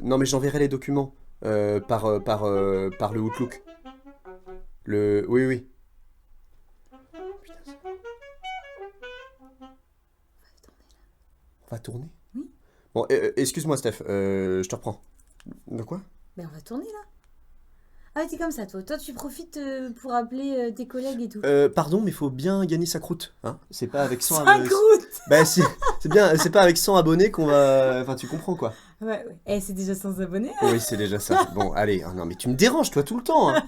Non, mais j'enverrai les documents par le Outlook. Oui, oui. On va tourner? Oui. Bon, excuse-moi, Steph, je te reprends. De quoi? Ben on va tourner là. Ah t'es comme ça toi. Toi tu profites pour appeler tes collègues et tout. Pardon, mais faut bien gagner sa croûte, hein. C'est pas avec 100 Ça abonnés. croûte. Bah, c'est bien, c'est pas avec 100 abonnés qu'on va. Enfin, tu comprends quoi. Ouais, ouais. Eh, c'est déjà 100 abonnés. Oui, c'est déjà ça. Bon, allez. Ah non, mais tu me déranges, toi, tout le temps, hein.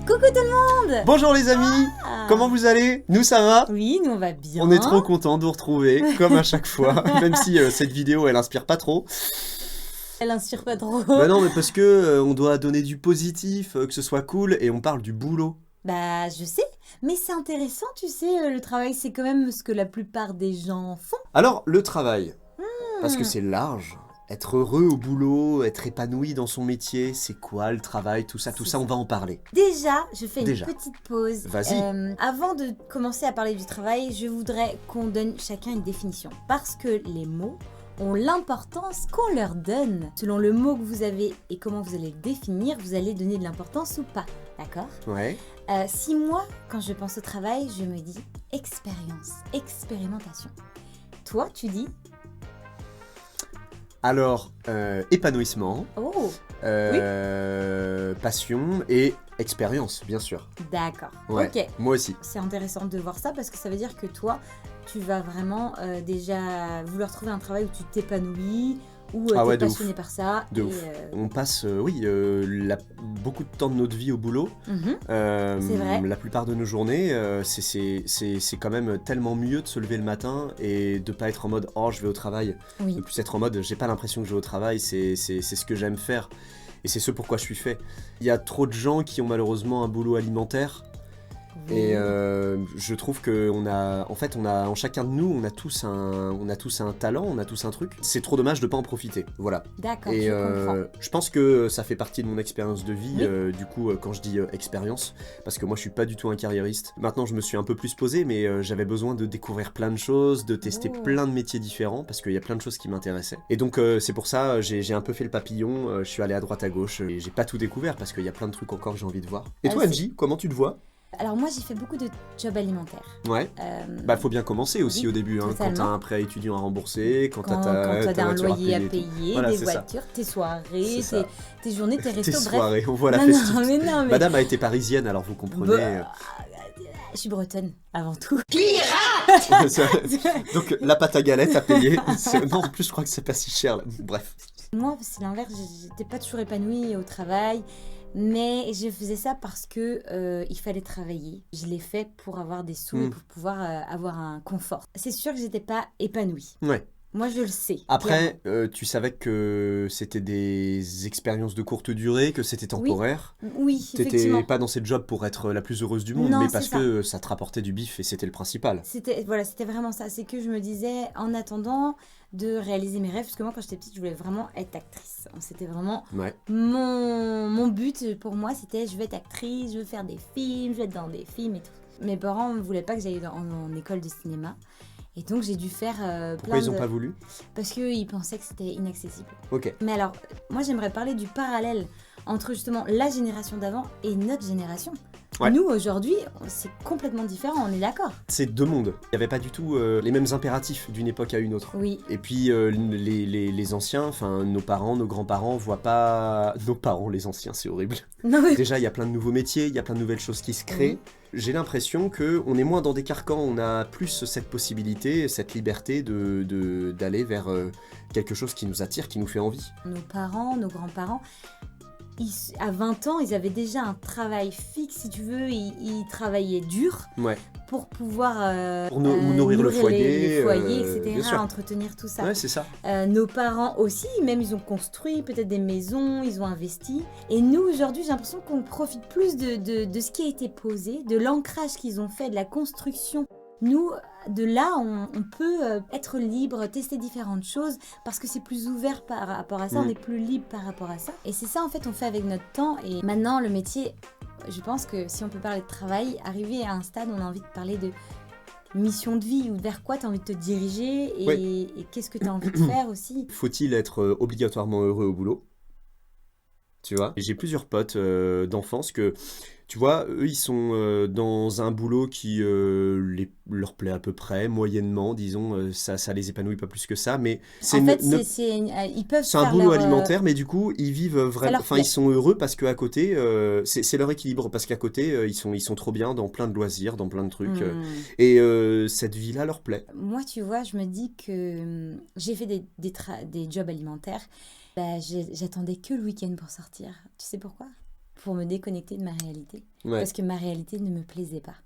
Coucou tout le monde. Bonjour les amis. Ah. Comment vous allez? Nous, ça va? Oui, nous on va bien. On est trop contents de vous retrouver, comme à chaque fois. Même si cette vidéo, elle inspire pas trop. Elle inspire pas trop. Bah non, mais parce que on doit donner du positif, que ce soit cool, et on parle du boulot. Bah je sais, mais c'est intéressant, tu sais, le travail c'est quand même ce que la plupart des gens font. Alors, le travail, parce que c'est large. Être heureux au boulot, être épanoui dans son métier, c'est quoi le travail, tout ça, C'est on va en parler. Déjà, je fais Déjà. une petite pause. Vas-y. Avant de commencer à parler du travail, je voudrais qu'on donne chacun une définition. Parce que les mots ont l'importance qu'on leur donne. Selon le mot que vous avez et comment vous allez le définir, vous allez donner de l'importance ou pas. D'accord? Ouais. Si moi, quand je pense au travail, je me dis expérience, expérimentation. Toi, tu dis Alors, épanouissement, oh, passion et expérience, bien sûr. d'accord. Ouais. Ok. Moi aussi. C'est intéressant de voir ça parce que ça veut dire que toi, tu vas vraiment déjà vouloir trouver un travail où tu t'épanouis, où Ah ouais, tu de es ouf. passionné par ça. De et, ouf. On passe, beaucoup de temps de notre vie au boulot. Mhm. C'est vrai. La plupart de nos journées, c'est quand même tellement mieux de se lever le matin et de pas être en mode « Oh, je vais au travail ». Oui. De plus être en mode « J'ai pas l'impression que je vais au travail, c'est ce que j'aime faire ». Et c'est ce pourquoi je suis fait. Il y a trop de gens qui ont malheureusement un boulot alimentaire. Oui. Et je trouve que en chacun de nous, on a tous un talent, on a tous un truc. C'est trop dommage de pas en profiter. Voilà. D'accord, Et je comprends. je pense que ça fait partie de mon expérience de vie, Oui. du coup, quand je dis expérience, parce que moi je suis pas du tout un carriériste. Maintenant je me suis un peu plus posé, mais j'avais besoin de découvrir plein de choses, de tester Oh. plein de métiers différents, parce qu'il y a plein de choses qui m'intéressaient. Et donc c'est pour ça, j'ai un peu fait le papillon, je suis allé à droite à gauche, et j'ai pas tout découvert, parce qu'il y a plein de trucs encore que j'ai envie de voir. Et Ah, toi c'est- Angie, comment tu te vois? Alors moi, j'ai fait beaucoup de jobs alimentaires. Ouais. Bah faut bien commencer aussi oui, au début, hein, quand totalement. t'as un prêt étudiant à rembourser, quand Quand t'as t'as un voiture loyer à payer et tout. payer, Voilà, des c'est ça. voitures, tes soirées, C'est ça. tes journées, tes Tes restos, bref. soirées, on voit la Non, non, festivité. mais non, mais- Madame a été parisienne, alors vous comprenez. Bah, je suis bretonne, avant tout. Donc la pâte à galette à payer. Non, en plus je crois que c'est pas si cher là. Bref. Moi, c'est l'inverse, j'étais pas toujours épanouie au travail, mais je faisais ça parce que il fallait travailler. Je l'ai fait pour avoir des sous et pour pouvoir avoir un confort. C'est sûr que j'étais pas épanouie. Ouais. Moi, je le sais. clairement. Après, tu savais que c'était des expériences de courte durée, que c'était temporaire. Oui, effectivement. T'étais pas dans cette job pour être la plus heureuse du monde, Non, mais c'est parce ça. que ça te rapportait du bif et c'était le principal. C'était vraiment ça. C'est que je me disais, en attendant de réaliser mes rêves, parce que moi, quand j'étais petite, je voulais vraiment être actrice. C'était vraiment Ouais. mon but pour moi, c'était je veux être actrice, je veux faire des films, je veux être dans des films et tout. Mes parents ne voulaient pas que j'aille en école de cinéma. Et donc j'ai dû faire Pourquoi plein ils ont de... pas voulu? Parce qu'ils pensaient que c'était inaccessible. Ok. Mais alors, moi j'aimerais parler du parallèle entre justement la génération d'avant et notre génération. Ouais. Nous aujourd'hui, c'est complètement différent, on est d'accord? C'est deux mondes. Il n'y avait pas du tout les mêmes impératifs d'une époque à une autre. Oui. Et puis les anciens, enfin nos parents, nos grands-parents voient pas... Nos parents, les anciens, c'est horrible. Non, mais... Déjà, il y a plein de nouveaux métiers, il y a plein de nouvelles choses qui se créent. J'ai l'impression qu'on est moins dans des carcans, on a plus cette possibilité, cette liberté d'aller vers quelque chose qui nous attire, qui nous fait envie. Nos parents, nos grands-parents, à 20 ans, ils avaient déjà un travail fixe, si tu veux, ils travaillaient dur Ouais. pour pouvoir Pour nourrir le foyer, les foyers, bien etc., sûr. entretenir tout ça. Ouais, c'est ça. Nos parents aussi, même ils ont construit peut-être des maisons, ils ont investi. Et nous, aujourd'hui, j'ai l'impression qu'on profite plus de ce qui a été posé, de l'ancrage qu'ils ont fait, de la construction Nous, de là, on peut être libre, tester différentes choses, parce que c'est plus ouvert par rapport à ça, on est plus libre par rapport à ça. Et c'est ça, en fait, on fait avec notre temps. Et maintenant, le métier, je pense que si on peut parler de travail, arriver à un stade où on a envie de parler de mission de vie, ou vers quoi tu as envie de te diriger, et qu'est-ce que tu as envie de faire aussi. Faut-il être obligatoirement heureux au boulot? Tu vois, j'ai plusieurs potes d'enfance que, tu vois, eux, ils sont dans un boulot qui leur plaît à peu près, moyennement, disons, ça les épanouit pas plus que ça, mais En fait, ils peuvent c'est un faire boulot leur, alimentaire, mais du coup, ils vivent vraiment, leur enfin, plaît. ils sont heureux parce qu'à côté, c'est leur équilibre, parce qu'à côté, ils sont trop bien dans plein de loisirs, dans plein de trucs, et cette vie-là leur plaît. Moi, tu vois, je me dis que j'ai fait des jobs alimentaires. Bah, j'attendais que le week-end pour sortir. Tu sais pourquoi? Pour me déconnecter de ma réalité. Ouais. Parce que ma réalité ne me plaisait pas.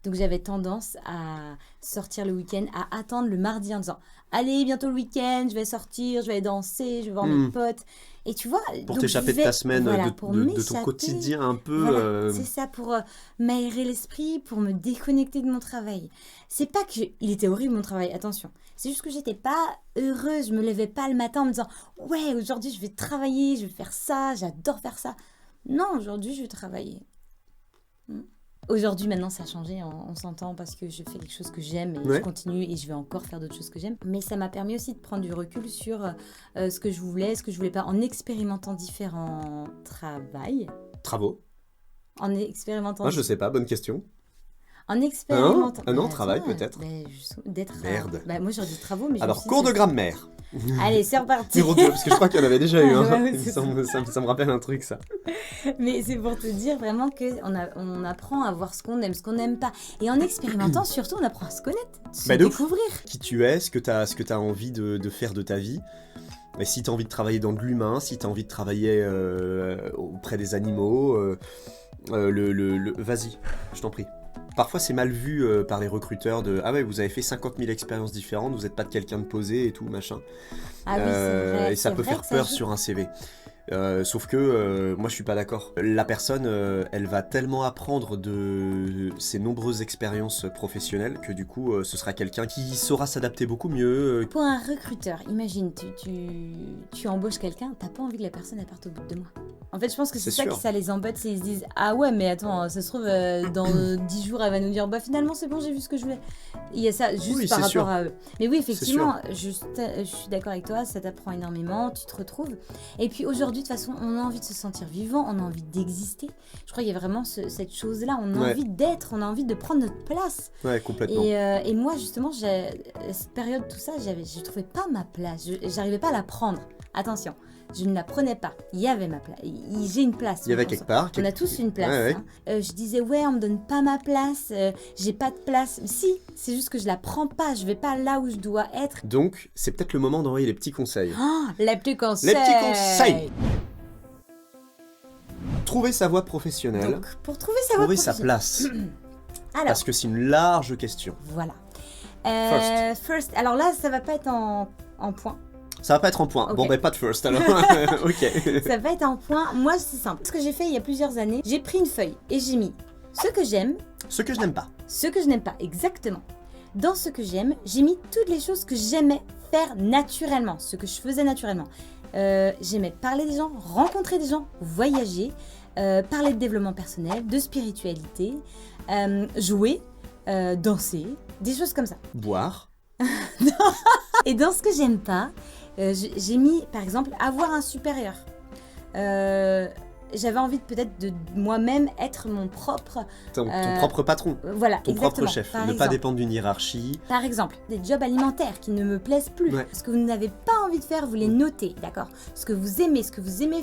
Donc j'avais tendance à sortir le week-end, à attendre le mardi en disant « Allez, bientôt le week-end, je vais sortir, je vais danser, je vais voir mes potes. » Et tu vois... Pour donc t'échapper de ta semaine, voilà, de pour ton m'échapper, quotidien un peu... voilà, c'est ça, pour m'aérer l'esprit, pour me déconnecter de mon travail. C'est pas que il était horrible mon travail, attention. C'est juste que j'étais pas heureuse, je me levais pas le matin en me disant « Ouais, aujourd'hui je vais travailler, je vais faire ça, j'adore faire ça. » Non, aujourd'hui je vais travailler. Aujourd'hui, maintenant, ça a changé, on s'entend, parce que je fais quelque chose que j'aime et je continue et je vais encore faire d'autres choses que j'aime. Mais ça m'a permis aussi de prendre du recul sur ce que je voulais, ce que je voulais pas, en expérimentant différents Travaux. En expérimentant... Ah, je sais pas, bonne question. En expérimentant... Non, travail peut-être. D'être... Merde. moi j'aurais dit travaux, mais... Alors, cours de grammaire. Allez, c'est reparti. Numéro 2, parce que je crois qu'il y en avait déjà eu un. Ouais, Ça me rappelle un truc, ça. Mais c'est pour te dire vraiment qu'on apprend à voir ce qu'on aime, ce qu'on n'aime pas. Et en expérimentant, surtout, on apprend à se connaître, se découvrir. Qui tu es, ce que t'as envie de faire de ta vie. Et si t'as envie de travailler dans de l'humain, si t'as envie de travailler auprès des animaux, vas-y, je t'en prie. Parfois, c'est mal vu par les recruteurs de « Ah ouais, vous avez fait 50 000 expériences différentes, vous n'êtes pas de quelqu'un de posé et tout, machin. » Ah oui, c'est vrai. Et ça peut faire peur sur un CV. Sauf que moi je suis pas d'accord. La personne, elle va tellement apprendre de ses nombreuses expériences professionnelles que du coup ce sera quelqu'un qui saura s'adapter beaucoup mieux. Pour un recruteur, imagine, tu embauches quelqu'un, t'as pas envie que la personne elle parte au bout de 2 mois. En fait, je pense que c'est ça qui ça les embête, c'est qu'ils se disent « Ah ouais, mais attends, ça se trouve dans 10 jours elle va nous dire « Bah finalement c'est bon, j'ai vu ce que je voulais. » Il y a ça juste par rapport à eux. Mais oui, effectivement, je suis d'accord avec toi, ça t'apprend énormément, tu te retrouves. Et puis aujourd'hui, de toute façon, on a envie de se sentir vivant, on a envie d'exister. Je crois qu'il y a vraiment cette chose-là, on a envie d'être, on a envie de prendre notre place. Ouais, complètement. Et moi, justement, cette période, tout ça, je trouvais pas ma place, j'arrivais pas à la prendre. Attention, je ne la prenais pas. Il y avait ma place, j'ai une place. Il y avait quelque part. On a tous une place. Ouais. Hein. Je disais, ouais, on me donne pas ma place, j'ai pas de place. Si, c'est juste que je la prends pas, je vais pas là où je dois être. Donc, c'est peut-être le moment d'envoyer les petits conseils. Oh, les petits conseils. Les petits conseils. Trouver sa voie professionnelle. Donc, pour trouver sa voie sa professionnelle. place. Alors, parce que c'est une large question. Voilà. First. Alors là, ça va pas être en point. Ça va pas être en point. Okay. Bon, ben pas de first alors. Ok. Ça va être en point. Moi, c'est simple. Ce que j'ai fait il y a plusieurs années, j'ai pris une feuille et j'ai mis ce que j'aime. Ce que je n'aime pas. Ce que je n'aime pas, exactement. Dans ce que j'aime, j'ai mis toutes les choses que j'aimais faire naturellement, ce que je faisais naturellement. J'aimais parler des gens, rencontrer des gens, voyager, parler de développement personnel, de spiritualité, jouer, danser, des choses comme ça. Boire. Et dans ce que j'aime pas, j'ai mis par exemple avoir un supérieur. J'avais envie peut-être de moi-même être mon propre... Ton propre patron. Voilà, ton exactement. propre chef. Ne pas dépendre d'une hiérarchie. Par exemple, des jobs alimentaires qui ne me plaisent plus. Ouais. Ce que vous n'avez pas envie de faire, vous les notez, d'accord? Ce que vous aimez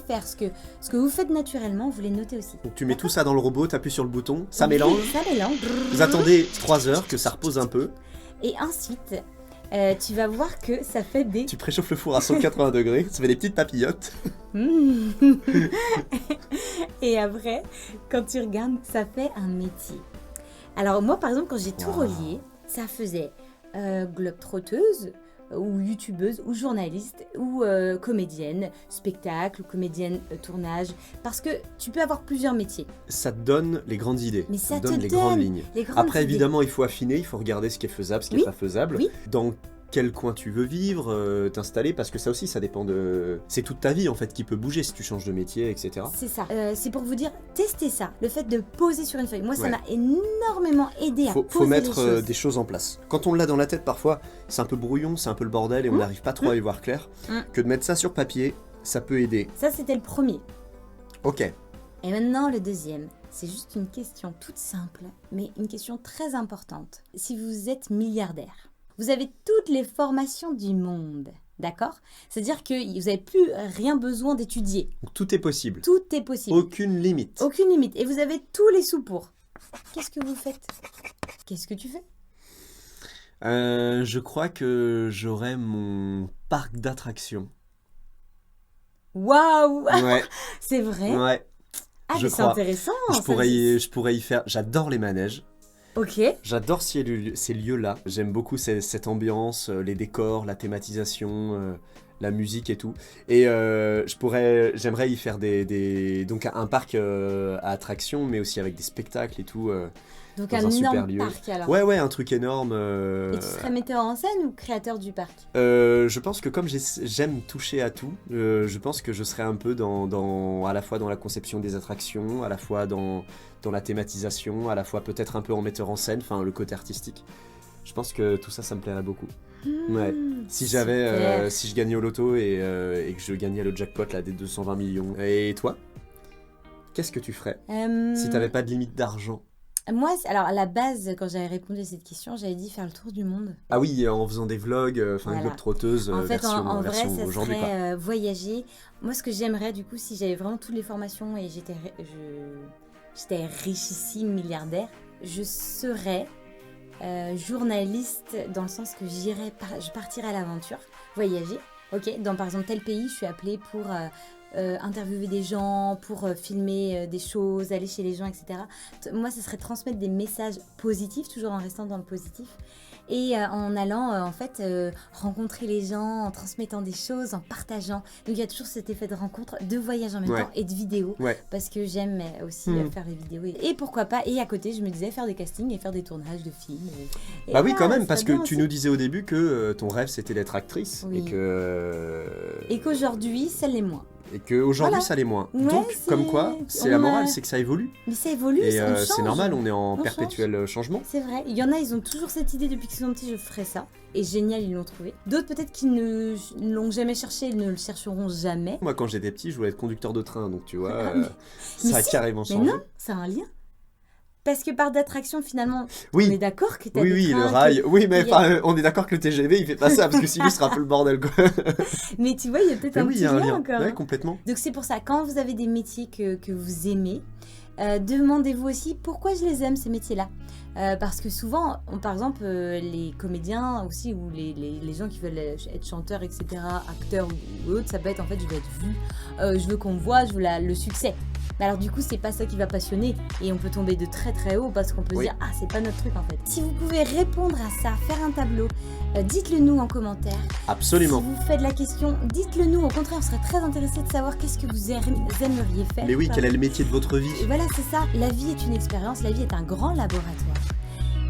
faire, ce que vous faites naturellement, vous les notez aussi. Donc tu mets tout ça dans le robot, t'appuies sur le bouton, ça mélange. Ça mélange. Vous attendez 3 heures que ça repose un peu. Et ensuite, tu vas voir que ça fait des... Tu préchauffes le four à 180 degrés, ça fait des petites papillotes. Et après, quand tu regardes, ça fait un métier. Alors moi, par exemple, quand j'ai tout relié, ça faisait globe-trotteuse, ou youtubeuse, ou journaliste, ou comédienne, spectacle, ou comédienne tournage, parce que tu peux avoir plusieurs métiers. Ça te donne les grandes idées, Mais ça te te donne les donne grandes lignes. les grandes Après, idées. évidemment, il faut affiner, il faut regarder ce qui est faisable, ce qui n'est Oui. pas faisable, Oui. dans quel coin tu veux vivre, t'installer, parce que ça aussi, ça dépend de... C'est toute ta vie, en fait, qui peut bouger si tu changes de métier, etc. C'est ça. C'est pour vous dire, testez ça. Le fait de poser sur une feuille. Moi, ça Ouais. m'a énormément aidé à Faut poser mettre les choses. des choses en place. Quand on l'a dans la tête, parfois, c'est un peu brouillon, c'est un peu le bordel, et on n'arrive pas trop à y voir clair. Que de mettre ça sur papier, ça peut aider. Ça, c'était le premier. Ok. Et maintenant, le deuxième. C'est juste une question toute simple, mais une question très importante. Si vous êtes milliardaire, vous avez toutes les formations du monde, d'accord? C'est-à-dire que vous n'avez plus rien besoin d'étudier. Donc, tout est possible. Tout est possible. Aucune limite. Aucune limite. Et vous avez tous les sous pour. Qu'est-ce que vous faites? Qu'est-ce que tu fais? Je crois que j'aurai mon parc d'attractions. Waouh! Ouais, C'est vrai? ouais. Ah, je mais c'est crois. intéressant. Je ça. pourrais y faire... J'adore les manèges. Ok. J'adore ces lieux-là. J'aime beaucoup cette ambiance, les décors, la thématisation, la musique et tout. Et j'aimerais y faire donc un parc à attractions, mais aussi avec des spectacles et tout. Donc Dans un un super énorme lieu. parc alors. Ouais, un truc énorme. Et tu serais metteur en scène ou créateur du parc? Je pense que comme j'aime toucher à tout, je pense que je serais un peu à la fois dans la conception des attractions, à la fois dans la thématisation, à la fois peut-être un peu en metteur en scène, enfin le côté artistique. Je pense que tout ça me plairait beaucoup. Ouais. Si super. si je gagnais au loto et que je gagnais le jackpot là des 220 millions. Et toi? Qu'est-ce que tu ferais si t'avais pas de limite d'argent? Moi, alors à la base, quand j'avais répondu à cette question, j'avais dit faire le tour du monde. Ah oui, en faisant des vlogs, enfin Voilà. globe-trotteuse, En fait, en vrai, version ça aujourd'hui quoi. serait voyager. Moi, ce que j'aimerais, du coup, si j'avais vraiment toutes les formations et j'étais richissime, milliardaire, je serais journaliste dans le sens que je partirais à l'aventure, voyager. Ok, dans par exemple tel pays, je suis appelée pour interviewer des gens, pour filmer des choses, aller chez les gens, etc. Moi, ce serait transmettre des messages positifs, toujours en restant dans le positif. Et en allant en fait rencontrer les gens, en transmettant des choses, en partageant. Donc il y a toujours cet effet de rencontre, de voyage en même temps et de vidéo. Ouais. Parce que j'aime aussi faire les vidéos. Et pourquoi pas, et à côté je me disais faire des castings et faire des tournages de films. Et Bah oui voilà, quand même, ça parce serait que bien tu aussi. nous disais au début que ton rêve c'était d'être actrice. Oui. Et qu'aujourd'hui ça l'est moins. et qu'aujourd'hui Voilà. ça l'est moins. Ouais, Donc comme quoi, c'est la morale, c'est que ça évolue. Mais ça évolue, Et on change. c'est normal, on est en On perpétuel changement. C'est vrai, il y en a, ils ont toujours cette idée depuis qu'ils sont petits, je ferai ça. Et génial, ils l'ont trouvé. D'autres peut-être qui ne l'ont jamais cherché, ils ne le chercheront jamais. Moi quand j'étais petit, je voulais être conducteur de train, donc tu vois, Ah, ça a si, carrément Mais changé. non, ça a un lien. Parce que par d'attraction, finalement, Oui. on est d'accord que t'as Oui, des oui, le trains, rail. Oui, mais il y a- enfin, on est d'accord que le TGV, il fait pas ça, parce que sinon, il sera un peu le bordel, quoi. Mais tu vois, il y a peut-être Mais un oui, il petit y a un lien lien. encore. Ouais, hein. complètement. Donc c'est pour ça, quand vous avez des métiers que vous aimez, demandez-vous aussi pourquoi je les aime, ces métiers-là. Parce que souvent, par exemple, les comédiens aussi, ou les gens qui veulent être chanteurs, etc., acteurs ou autres, ça peut être en fait, je veux être vu, je veux qu'on me voit, je veux le succès. Mais alors du coup, c'est pas ça qui va passionner, et on peut tomber de très très haut parce qu'on peut se Oui. dire, ah, c'est pas notre truc en fait. Si vous pouvez répondre à ça, faire un tableau, dites-le nous en commentaire. Absolument. Si vous faites la question, dites-le nous. Au contraire, on serait très intéressé de savoir qu'est-ce que vous aimeriez faire. Mais oui, quel est le métier de votre vie? Et voilà, c'est ça. La vie est une expérience, la vie est un grand laboratoire.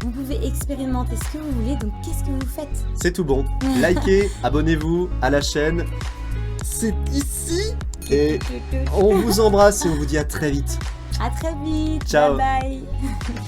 Vous pouvez expérimenter ce que vous voulez, donc qu'est-ce que vous faites? C'est tout bon. Likez, abonnez-vous à la chaîne. C'est ici. Et on vous embrasse et on vous dit à très vite. À très vite. Ciao. Bye bye.